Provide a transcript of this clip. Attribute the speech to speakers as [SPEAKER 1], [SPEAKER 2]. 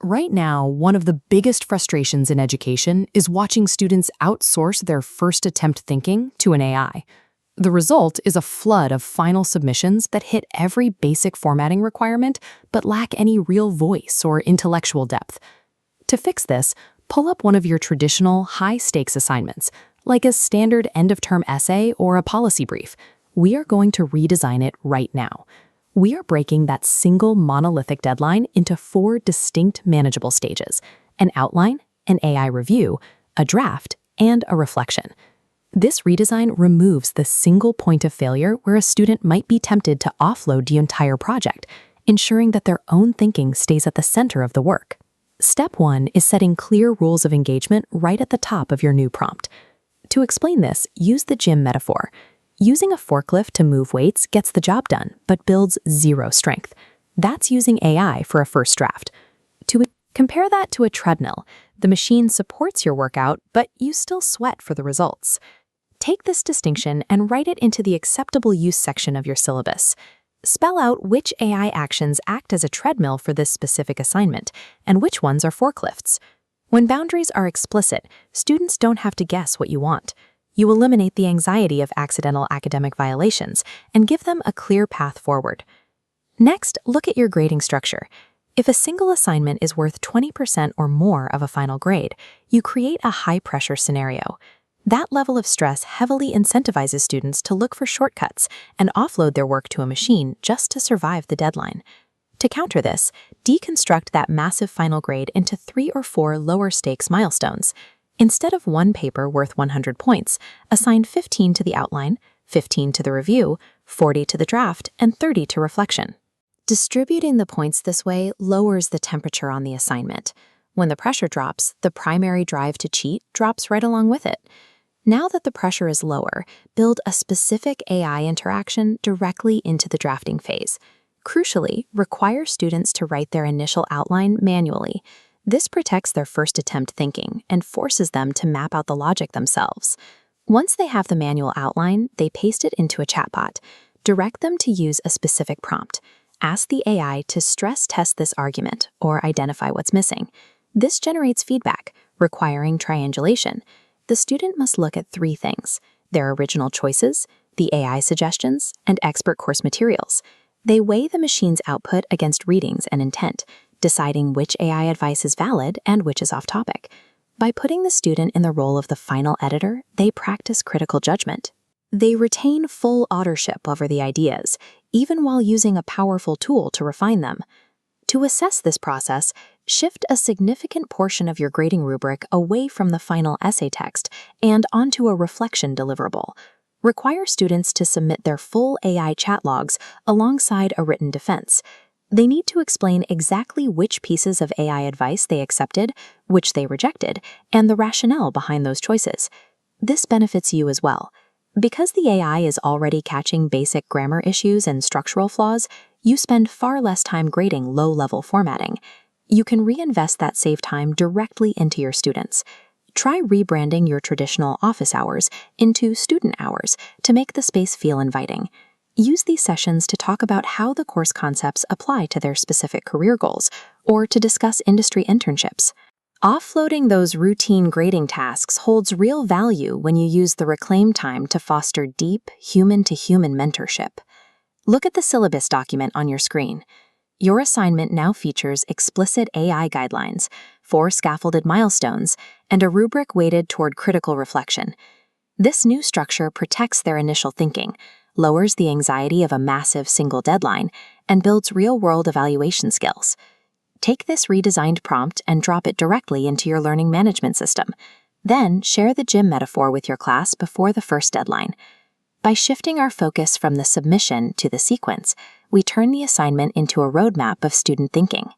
[SPEAKER 1] Right now, one of the biggest frustrations in education is watching students outsource their first attempt thinking to an AI. The result is a flood of final submissions that hit every basic formatting requirement but lack any real voice or intellectual depth. To fix this, pull up one of your traditional high-stakes assignments, like a standard end-of-term essay or a policy brief. We are going to redesign it right now. We are breaking that single monolithic deadline into 4 distinct manageable stages: an outline, an AI review, a draft, and a reflection. This redesign removes the single point of failure where a student might be tempted to offload the entire project, ensuring that their own thinking stays at the center of the work. Step 1 is setting clear rules of engagement right at the top of your new prompt. To explain this, use the gym metaphor. Using a forklift to move weights gets the job done, but builds zero strength. That's using AI for a first draft. Compare that to a treadmill. The machine supports your workout, but you still sweat for the results. Take this distinction and write it into the acceptable use section of your syllabus. Spell out which AI actions act as a treadmill for this specific assignment, and which ones are forklifts. When boundaries are explicit, students don't have to guess what you want. You eliminate the anxiety of accidental academic violations and give them a clear path forward. Next, look at your grading structure. If a single assignment is worth 20% or more of a final grade, you create a high-pressure scenario. That level of stress heavily incentivizes students to look for shortcuts and offload their work to a machine just to survive the deadline. To counter this, deconstruct that massive final grade into 3 or 4 lower-stakes milestones. Instead of one paper worth 100 points, assign 15 to the outline, 15 to the review, 40 to the draft, and 30 to reflection. Distributing the points this way lowers the temperature on the assignment. When the pressure drops, the primary drive to cheat drops right along with it. Now that the pressure is lower, build a specific AI interaction directly into the drafting phase. Crucially, require students to write their initial outline manually. This protects their first attempt thinking and forces them to map out the logic themselves. Once they have the manual outline, they paste it into a chatbot. Direct them to use a specific prompt. Ask the AI to stress test this argument or identify what's missing. This generates feedback, requiring triangulation. The student must look at 3 things: their original choices, the AI suggestions, and expert course materials. They weigh the machine's output against readings and intent, deciding which AI advice is valid and which is off-topic. By putting the student in the role of the final editor, they practice critical judgment. They retain full authorship over the ideas, even while using a powerful tool to refine them. To assess this process, shift a significant portion of your grading rubric away from the final essay text and onto a reflection deliverable. Require students to submit their full AI chat logs alongside a written defense. They need to explain exactly which pieces of AI advice they accepted, which they rejected, and the rationale behind those choices. This benefits you as well. Because the AI is already catching basic grammar issues and structural flaws, you spend far less time grading low-level formatting. You can reinvest that saved time directly into your students. Try rebranding your traditional office hours into student hours to make the space feel inviting. Use these sessions to talk about how the course concepts apply to their specific career goals, or to discuss industry internships. Offloading those routine grading tasks holds real value when you use the reclaimed time to foster deep, human-to-human mentorship. Look at the syllabus document on your screen. Your assignment now features explicit AI guidelines, 4 scaffolded milestones, and a rubric weighted toward critical reflection. This new structure protects their initial thinking, lowers the anxiety of a massive single deadline, and builds real-world evaluation skills. Take this redesigned prompt and drop it directly into your learning management system. Then share the gym metaphor with your class before the first deadline. By shifting our focus from the submission to the sequence, we turn the assignment into a roadmap of student thinking.